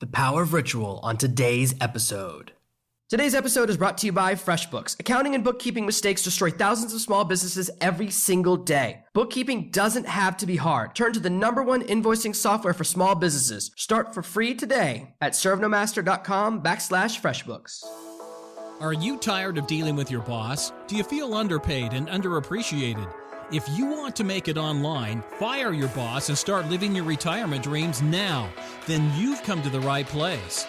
The power of ritual on today's episode. Today's episode is brought to you by FreshBooks. Accounting and bookkeeping mistakes destroy thousands of small businesses every single day. Bookkeeping doesn't have to be hard. Turn to the #1 invoicing software for small businesses. Start for free today at servenomaster.com/FreshBooks. Are you tired of dealing with your boss? Do you feel underpaid and underappreciated? If you want to make it online, fire your boss and start living your retirement dreams now, then you've come to the right place.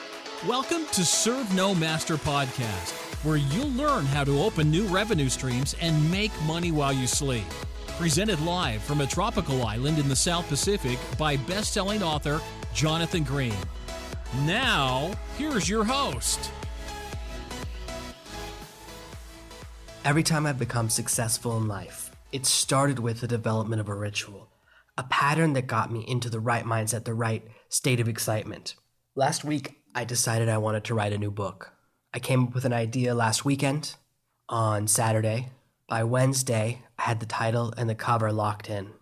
Welcome to Serve No Master Podcast, where you'll learn how to open new revenue streams and make money while you sleep. Presented live from a tropical island in the South Pacific by best-selling author Jonathan Green. Now, here's your host. Every time I've become successful in life, it started with the development of a ritual, a pattern that got me into the right mindset, the right state of excitement. Last week, I decided I wanted to write a new book. I came up with an idea last weekend on Saturday. By Wednesday, I had the title and the cover locked in.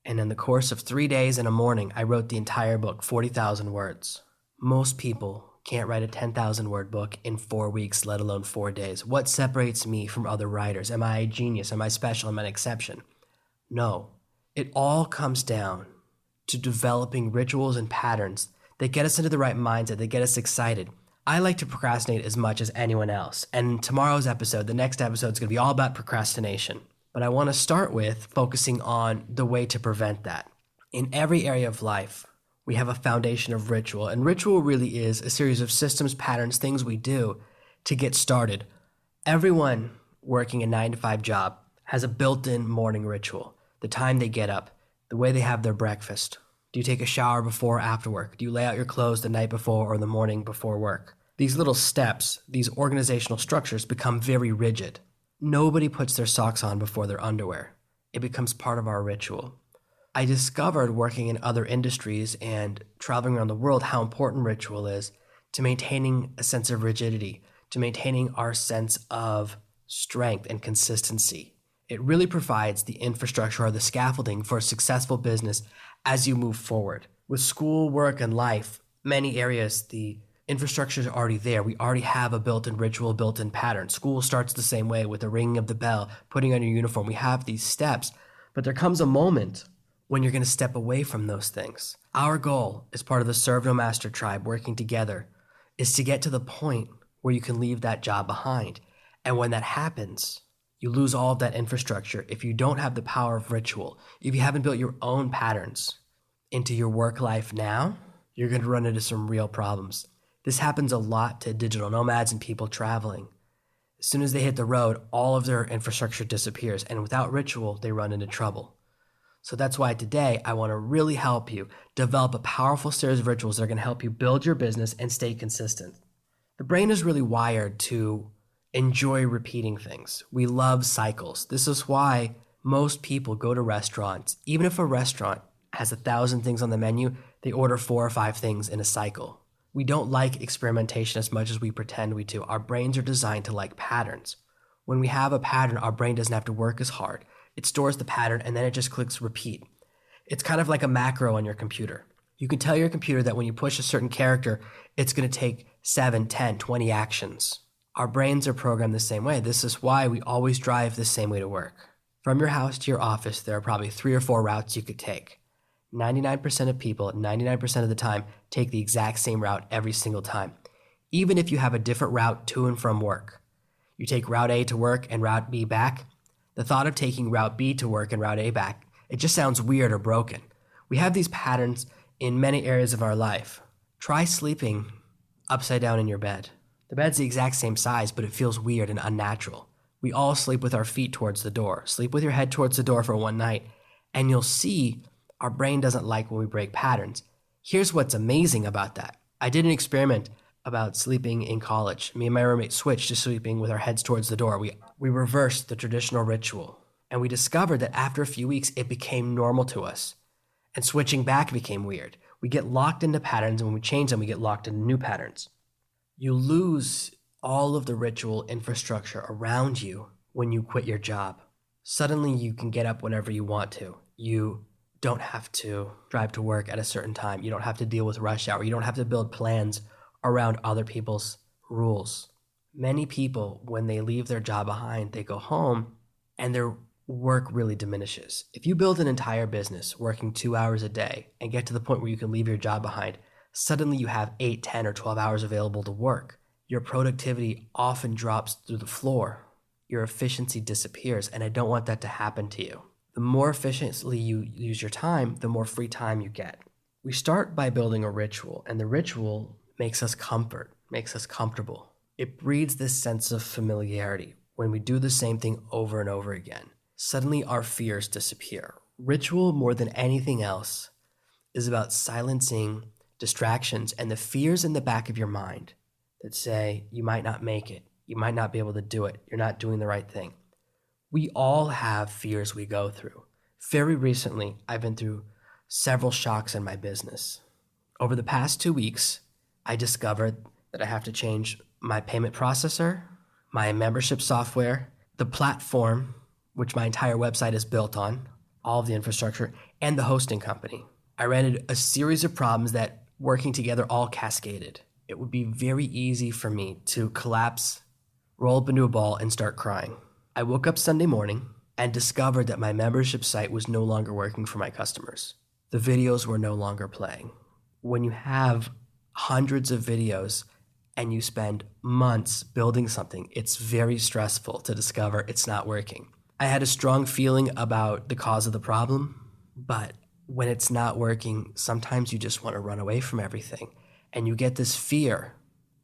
And in the course of 3 days and a morning, I wrote the entire book, 40,000 words. Most people can't write a 10,000 word book in 4 weeks, let alone 4 days. What separates me from other writers? Am I a genius? Am I special? Am I an exception? No. It all comes down to developing rituals and patterns that get us into the right mindset, that get us excited. I like to procrastinate as much as anyone else. And tomorrow's episode, the next episode, is going to be all about procrastination. But I want to start with focusing on the way to prevent that. In every area of life, we have a foundation of ritual, and ritual really is a series of systems, patterns, things we do to get started. Everyone working a 9-to-5 job has a built-in morning ritual. The time they get up, the way they have their breakfast. Do you take a shower before or after work? Do you lay out your clothes the night before or the morning before work? These little steps, these organizational structures become very rigid. Nobody puts their socks on before their underwear. It becomes part of our ritual. I discovered working in other industries and traveling around the world how important ritual is to maintaining a sense of rigidity, to maintaining our sense of strength and consistency. It really provides the infrastructure or the scaffolding for a successful business as you move forward. With school, work, and life, many areas, the infrastructure is already there. We already have a built-in ritual, built-in pattern. School starts the same way with the ringing of the bell, putting on your uniform. We have these steps, but there comes a moment when you're going to step away from those things. Our goal as part of the Serve No Master tribe working together is to get to the point where you can leave that job behind. And when that happens, you lose all of that infrastructure. If you don't have the power of ritual, if you haven't built your own patterns into your work life now, you're going to run into some real problems. This happens a lot to digital nomads and people traveling. As soon as they hit the road, all of their infrastructure disappears. And without ritual, they run into trouble. So that's why today I want to really help you develop a powerful series of rituals that are going to help you build your business and stay consistent. The brain is really wired to enjoy repeating things. We love cycles. This is why most people go to restaurants. Even if a restaurant has 1,000 things on the menu, they order 4 or 5 things in a cycle. We don't like experimentation as much as we pretend we do. Our brains are designed to like patterns. When we have a pattern, our brain doesn't have to work as hard. It stores the pattern and then it just clicks repeat. It's kind of like a macro on your computer. You can tell your computer that when you push a certain character, it's going to take 7, 10, 20 actions. Our brains are programmed the same way. This is why we always drive the same way to work. From your house to your office, there are probably 3 or 4 routes you could take. 99% of people, 99% of the time, take the exact same route every single time. Even if you have a different route to and from work. You take Route A to work and Route B back. The thought of taking Route B to work and Route A back, it just sounds weird or broken. We have these patterns in many areas of our life. Try sleeping upside down in your bed. The bed's the exact same size, but it feels weird and unnatural. We all sleep with our feet towards the door. Sleep with your head towards the door for one night, and you'll see our brain doesn't like when we break patterns. Here's what's amazing about that. I did an experiment about sleeping in college. Me and my roommate switched to sleeping with our heads towards the door. We reversed the traditional ritual, and we discovered that after a few weeks, it became normal to us, and switching back became weird. We get locked into patterns, and when we change them, we get locked into new patterns. You lose all of the ritual infrastructure around you when you quit your job. Suddenly, you can get up whenever you want to. You don't have to drive to work at a certain time. You don't have to deal with rush hour. You don't have to build plans around other people's rules. Many people, when they leave their job behind, they go home and their work really diminishes. If you build an entire business working 2 hours a day and get to the point where you can leave your job behind, suddenly you have 8, 10, or 12 hours available to work. Your productivity often drops through the floor. Your efficiency disappears, and I don't want that to happen to you. The more efficiently you use your time, the more free time you get. We start by building a ritual, and the ritual makes us comfortable. It breeds this sense of familiarity. When we do the same thing over and over again, suddenly our fears disappear. Ritual, more than anything else, is about silencing distractions and the fears in the back of your mind that say you might not make it, you might not be able to do it, you're not doing the right thing. We all have fears we go through. Very recently, I've been through several shocks in my business. Over the past 2 weeks, I discovered that I have to change my payment processor, my membership software, the platform, which my entire website is built on, all of the infrastructure, and the hosting company. I ran into a series of problems that, working together, all cascaded. It would be very easy for me to collapse, roll up into a ball, and start crying. I woke up Sunday morning and discovered that my membership site was no longer working for my customers. The videos were no longer playing. When you have hundreds of videos and you spend months building something, it's very stressful to discover it's not working. I had a strong feeling about the cause of the problem, but when it's not working, sometimes you just want to run away from everything. And you get this fear,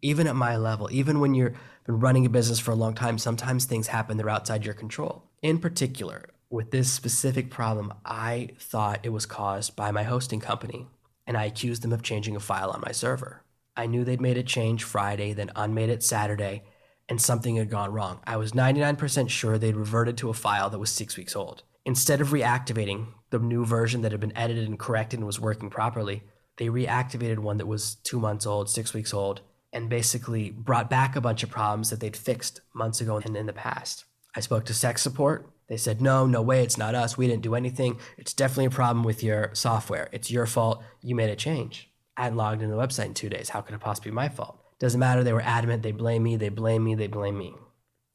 even at my level, even when you've been running a business for a long time, sometimes things happen that are outside your control. In particular, with this specific problem, I thought it was caused by my hosting company, and I accused them of changing a file on my server. I knew they'd made a change Friday, then unmade it Saturday, and something had gone wrong. I was 99% sure they'd reverted to a file that was 6 weeks old. Instead of reactivating the new version that had been edited and corrected and was working properly, they reactivated one that was 2 months old, 6 weeks old, and basically brought back a bunch of problems that they'd fixed months ago and in the past. I spoke to tech support. They said, no way, it's not us. We didn't do anything. It's definitely a problem with your software. It's your fault. You made a change. I hadn't logged into the website in 2 days. How could it possibly be my fault? Doesn't matter. They were adamant. They blame me.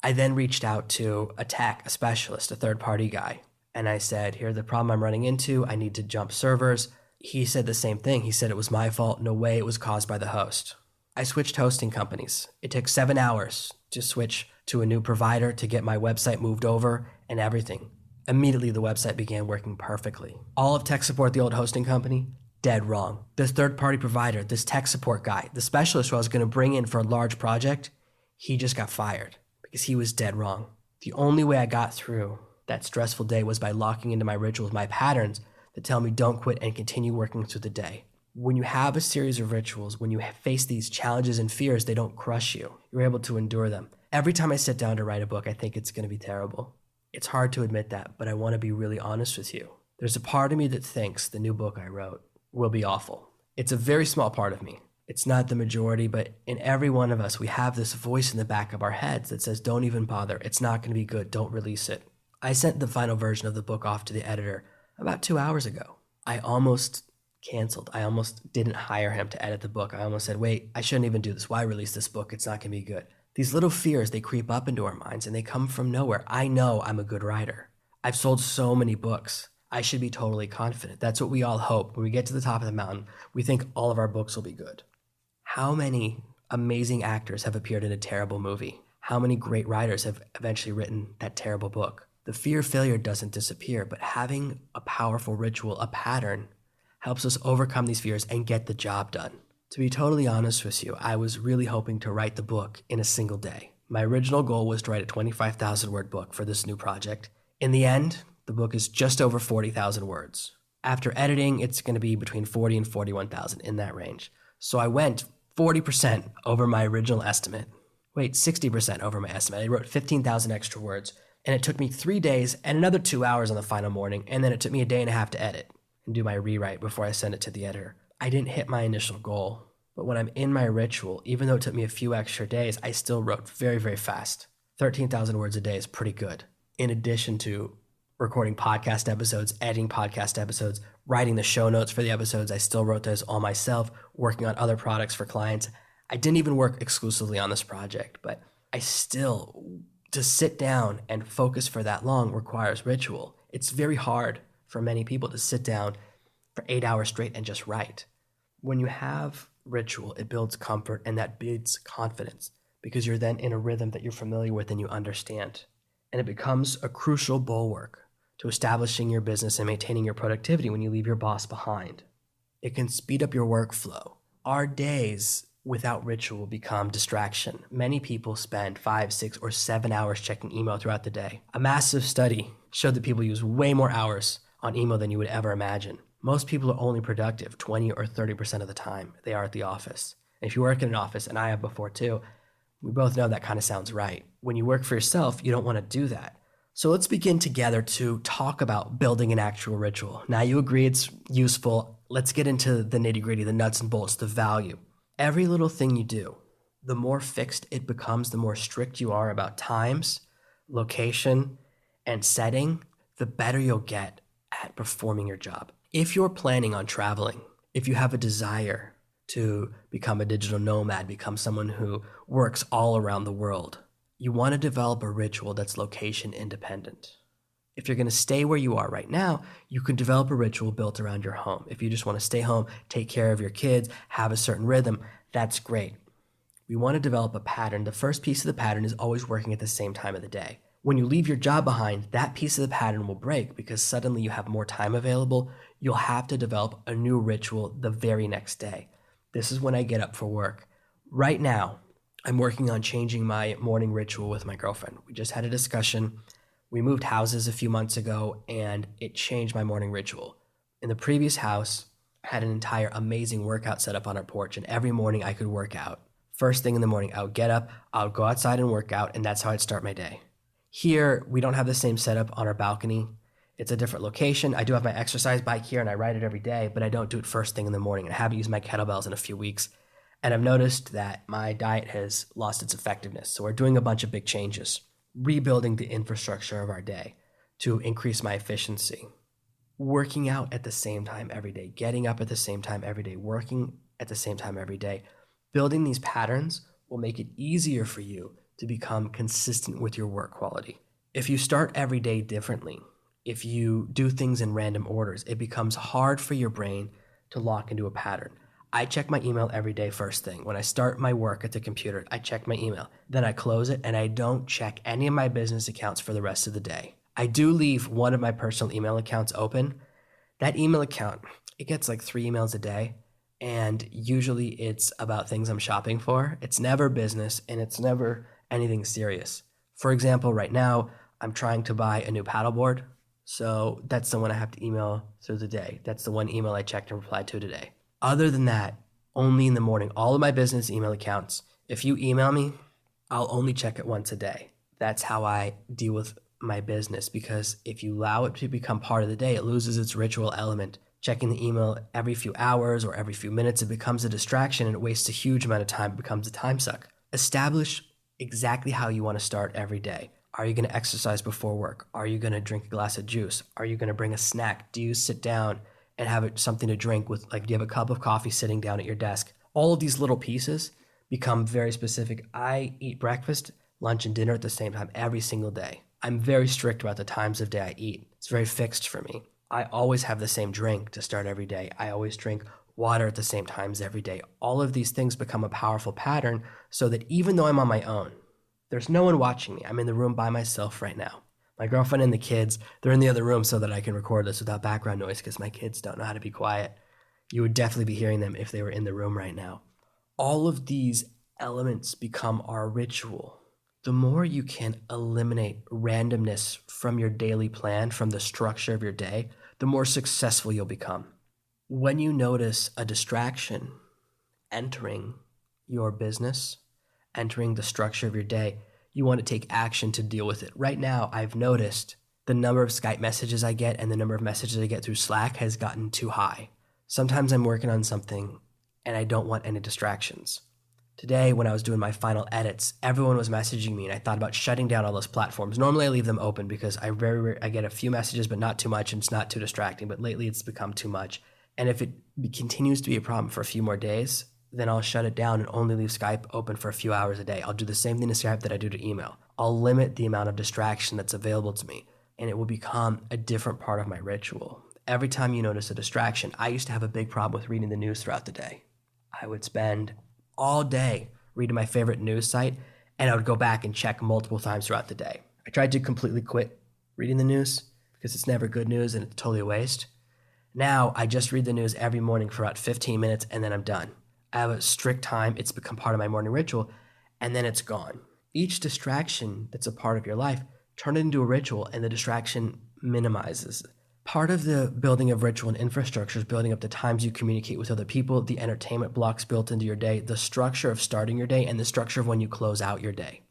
I then reached out to a specialist, a third-party guy. And I said, here's the problem I'm running into. I need to jump servers. He said the same thing. He said it was my fault. No way, it was caused by the host. I switched hosting companies. It took 7 hours to switch to a new provider to get my website moved over and everything. Immediately, the website began working perfectly. All of tech support, the old hosting company, dead wrong. This third-party provider, this tech support guy, the specialist who I was going to bring in for a large project, he just got fired because he was dead wrong. The only way I got through that stressful day was by locking into my rituals, my patterns that tell me don't quit and continue working through the day. When you have a series of rituals, when you face these challenges and fears, they don't crush you. You're able to endure them. Every time I sit down to write a book, I think it's going to be terrible. It's hard to admit that, but I want to be really honest with you. There's a part of me that thinks the new book I wrote will be awful. It's a very small part of me. It's not the majority, but in every one of us, we have this voice in the back of our heads that says, don't even bother. It's not going to be good. Don't release it. I sent the final version of the book off to the editor about 2 hours ago. I almost canceled. I almost didn't hire him to edit the book. I almost said, wait, I shouldn't even do this. Why release this book? It's not going to be good. These little fears, they creep up into our minds and they come from nowhere. I know I'm a good writer. I've sold so many books. I should be totally confident. That's what we all hope. When we get to the top of the mountain, we think all of our books will be good. How many amazing actors have appeared in a terrible movie? How many great writers have eventually written that terrible book? The fear of failure doesn't disappear, but having a powerful ritual, a pattern, helps us overcome these fears and get the job done. To be totally honest with you, I was really hoping to write the book in a single day. My original goal was to write a 25,000 word book for this new project. In the end, the book is just over 40,000 words. After editing, it's going to be between 40 and 41,000, in that range. So I went 40% over my original estimate. 60% over my estimate. I wrote 15,000 extra words, and it took me 3 days and another 2 hours on the final morning, and then it took me a day and a half to edit and do my rewrite before I send it to the editor. I didn't hit my initial goal, but when I'm in my ritual, even though it took me a few extra days, I still wrote very, very fast. 13,000 words a day is pretty good, in addition to recording podcast episodes, editing podcast episodes, writing the show notes for the episodes. I still wrote those all myself, working on other products for clients. I didn't even work exclusively on this project, but to sit down and focus for that long requires ritual. It's very hard for many people to sit down for 8 hours straight and just write. When you have ritual, it builds comfort, and that builds confidence because you're then in a rhythm that you're familiar with and you understand. And it becomes a crucial bulwark to establishing your business and maintaining your productivity when you leave your boss behind. It can speed up your workflow. Our days without ritual become distraction. Many people spend 5, 6, or 7 hours checking email throughout the day. A massive study showed that people use way more hours on email than you would ever imagine. Most people are only productive 20 or 30% of the time they are at the office. And if you work in an office, and I have before too, we both know that kind of sounds right. When you work for yourself, you don't want to do that. So let's begin together to talk about building an actual ritual. Now you agree it's useful. Let's get into the nitty-gritty, the nuts and bolts, the value. Every little thing you do, the more fixed it becomes, the more strict you are about times, location, and setting, the better you'll get at performing your job. If you're planning on traveling, if you have a desire to become a digital nomad, become someone who works all around the world, you want to develop a ritual that's location independent. If you're going to stay where you are right now, you can develop a ritual built around your home. If you just want to stay home, take care of your kids, have a certain rhythm, that's great. We want to develop a pattern. The first piece of the pattern is always working at the same time of the day. When you leave your job behind, that piece of the pattern will break because suddenly you have more time available. You'll have to develop a new ritual the very next day. This is when I get up for work. Right now, I'm working on changing my morning ritual with my girlfriend. We just had a discussion. We moved houses a few months ago, and it changed my morning ritual. In the previous house, I had an entire amazing workout set up on our porch, and every morning I could work out. First thing in the morning, I would get up, I would go outside and work out, and that's how I'd start my day. Here, we don't have the same setup on our balcony. It's a different location. I do have my exercise bike here, and I ride it every day, but I don't do it first thing in the morning, and I haven't used my kettlebells in a few weeks. And I've noticed that my diet has lost its effectiveness, so we're doing a bunch of big changes, rebuilding the infrastructure of our day to increase my efficiency. Working out at the same time every day, getting up at the same time every day, working at the same time every day. Building these patterns will make it easier for you to become consistent with your work quality. If you start every day differently, if you do things in random orders, it becomes hard for your brain to lock into a pattern. I check my email every day first thing. When I start my work at the computer, I check my email. Then I close it, and I don't check any of my business accounts for the rest of the day. I do leave one of my personal email accounts open. That email account, it gets like 3 emails a day, and usually it's about things I'm shopping for. It's never business, and it's never anything serious. For example, right now, I'm trying to buy a new paddleboard, so that's the one I have to email through the day. That's the one email I checked and replied to today. Other than that, only in the morning, all of my business email accounts, if you email me, I'll only check it once a day. That's how I deal with my business, because if you allow it to become part of the day, it loses its ritual element. Checking the email every few hours or every few minutes, it becomes a distraction and it wastes a huge amount of time. It becomes a time suck. Establish exactly how you want to start every day. Are you going to exercise before work? Are you going to drink a glass of juice? Are you going to bring a snack? Do you sit down and have something to drink with, like, do you have a cup of coffee sitting down at your desk? All of these little pieces become very specific. I eat breakfast, lunch, and dinner at the same time every single day. I'm very strict about the times of day I eat. It's very fixed for me. I always have the same drink to start every day. I always drink water at the same times every day. All of these things become a powerful pattern so that even though I'm on my own, there's no one watching me. I'm in the room by myself right now. My girlfriend and the kids, they're in the other room so that I can record this without background noise because my kids don't know how to be quiet. You would definitely be hearing them if they were in the room right now. All of these elements become our ritual. The more you can eliminate randomness from your daily plan, from the structure of your day, the more successful you'll become. When you notice a distraction entering your business, entering the structure of your day, you want to take action to deal with it. Right now, I've noticed the number of Skype messages I get and the number of messages I get through Slack has gotten too high. Sometimes I'm working on something and I don't want any distractions. Today, when I was doing my final edits, everyone was messaging me and I thought about shutting down all those platforms. Normally I leave them open because I get a few messages, but not too much, and it's not too distracting. But lately it's become too much. And if it continues to be a problem for a few more days, then I'll shut it down and only leave Skype open for a few hours a day. I'll do the same thing to Skype that I do to email. I'll limit the amount of distraction that's available to me, and it will become a different part of my ritual. Every time you notice a distraction, I used to have a big problem with reading the news throughout the day. I would spend all day reading my favorite news site, and I would go back and check multiple times throughout the day. I tried to completely quit reading the news because it's never good news and it's totally a waste. Now I just read the news every morning for about 15 minutes and then I'm done. I have a strict time. It's become part of my morning ritual, and then it's gone. Each distraction that's a part of your life, turn it into a ritual, and the distraction minimizes. Part of the building of ritual and infrastructure is building up the times you communicate with other people, the entertainment blocks built into your day, the structure of starting your day, and the structure of when you close out your day.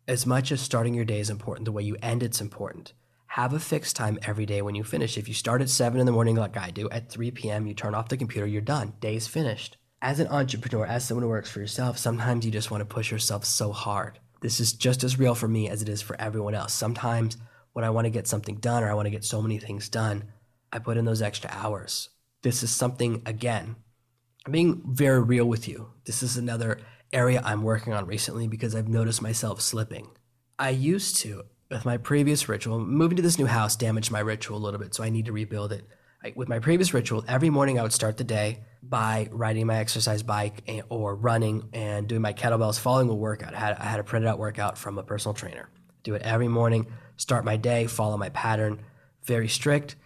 As much as starting your day is important, the way you end it's important. Have a fixed time every day when you finish. If you start at 7 in the morning like I do, at 3 p.m. you turn off the computer, you're done. Day's finished. As an entrepreneur, as someone who works for yourself, sometimes you just want to push yourself so hard. This is just as real for me as it is for everyone else. Sometimes when I want to get something done or I want to get so many things done, I put in those extra hours. This is something, again, I'm being very real with you. This is another area I'm working on recently because I've noticed myself slipping. I used to, with my previous ritual, moving to this new house damaged my ritual a little bit, so I need to rebuild it. With my previous ritual, every morning I would start the day by riding my exercise bike or running and doing my kettlebells, following a workout. I had a printed out workout from a personal trainer. Do it every morning, start my day, follow my pattern, very strict.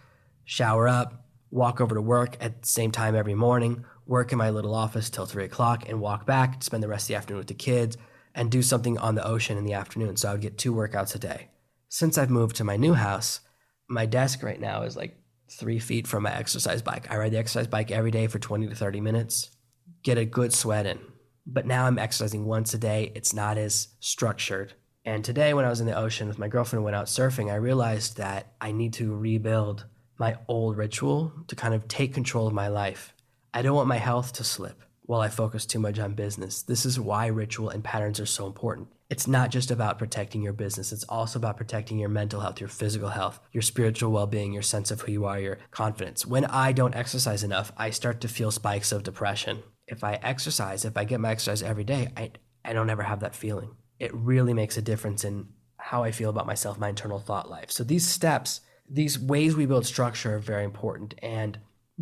Shower up, walk over to work at the same time every morning, work in my little office till 3 o'clock, and walk back, spend the rest of the afternoon with the kids, and do something on the ocean in the afternoon. So I would get 2 workouts a day. Since I've moved to my new house, my desk right now is like 3 feet from my exercise bike. I ride the exercise bike every day for 20 to 30 minutes, get a good sweat in. But now I'm exercising once a day. It's not as structured. And today when I was in the ocean with my girlfriend and went out surfing, I realized that I need to rebuild my old ritual to kind of take control of my life. I don't want my health to slip while I focus too much on business. This is why ritual and patterns are so important. It's not just about protecting your business. It's also about protecting your mental health, your physical health, your spiritual well-being, your sense of who you are, your confidence. When I don't exercise enough, I start to feel spikes of depression. If I exercise, if I get my exercise every day, I don't ever have that feeling. It really makes a difference in how I feel about myself, my internal thought life. So these steps, these ways we build structure are very important, and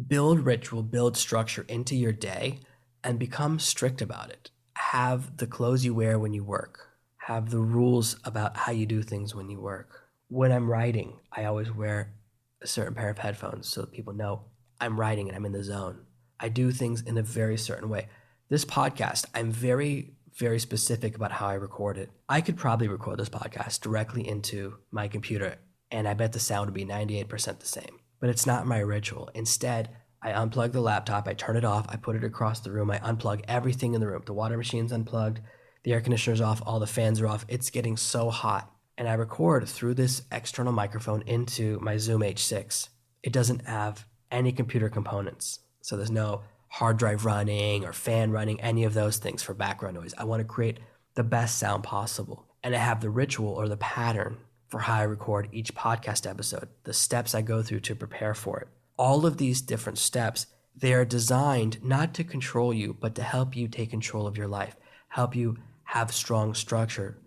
build ritual, build structure into your day and become strict about it. Have the clothes you wear when you work. Have the rules about how you do things when you work. When I'm writing, I always wear a certain pair of headphones so that people know I'm writing and I'm in the zone. I do things in a very certain way. This podcast, I'm very, very specific about how I record it. I could probably record this podcast directly into my computer, and I bet the sound would be 98% the same. But it's not my ritual. Instead, I unplug the laptop, I turn it off, I put it across the room, I unplug everything in the room. The water machine's unplugged, the air conditioner's off, all the fans are off. It's getting so hot. And I record through this external microphone into my Zoom H6. It doesn't have any computer components. So there's no hard drive running or fan running, any of those things for background noise. I want to create the best sound possible. And I have the ritual or the pattern for how I record each podcast episode, the steps I go through to prepare for it. All of these different steps, they are designed not to control you, but to help you take control of your life, help you have strong structure.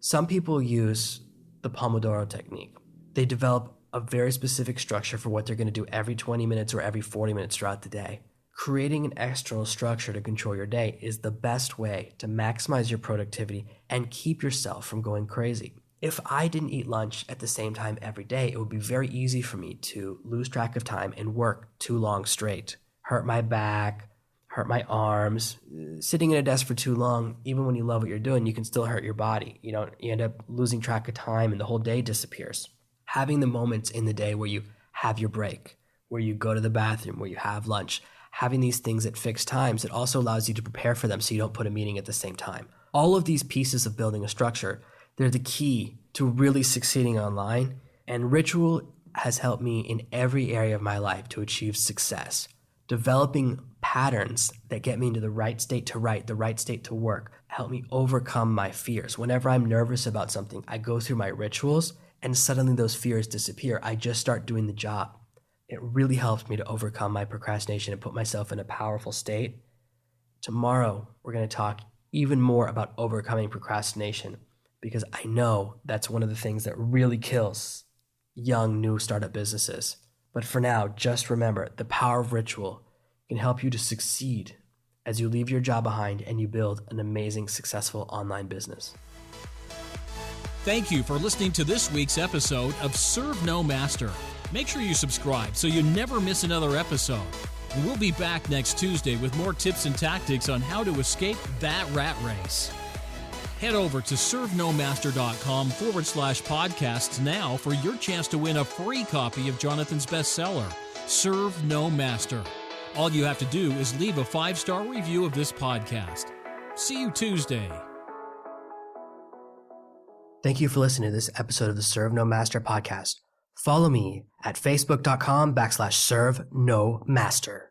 Some people use the Pomodoro technique. They develop a very specific structure for what they're going to do every 20 minutes or every 40 minutes throughout the day. Creating an external structure to control your day is the best way to maximize your productivity and keep yourself from going crazy. If I didn't eat lunch at the same time every day, it would be very easy for me to lose track of time and work too long straight, hurt my back, hurt my arms. Sitting at a desk for too long, even when you love what you're doing, you can still hurt your body. You end up losing track of time and the whole day disappears. Having the moments in the day where you have your break, where you go to the bathroom, where you have lunch, having these things at fixed times, it also allows you to prepare for them so you don't put a meeting at the same time. All of these pieces of building a structure, they're the key to really succeeding online, and ritual has helped me in every area of my life to achieve success. Developing patterns that get me into the right state to write, the right state to work, help me overcome my fears. Whenever I'm nervous about something, I go through my rituals and suddenly those fears disappear. I just start doing the job. It really helps me to overcome my procrastination and put myself in a powerful state. Tomorrow, we're going to talk even more about overcoming procrastination because I know that's one of the things that really kills young, new startup businesses. But for now, just remember the power of ritual can help you to succeed as you leave your job behind and you build an amazing, successful online business. Thank you for listening to this week's episode of Serve No Master. Make sure you subscribe so you never miss another episode. And we'll be back next Tuesday with more tips and tactics on how to escape that rat race. Head over to servenomaster.com/podcasts now for your chance to win a free copy of Jonathan's bestseller, Serve No Master. All you have to do is leave a 5-star review of this podcast. See you Tuesday. Thank you for listening to this episode of the Serve No Master podcast. Follow me at facebook.com/serve no master.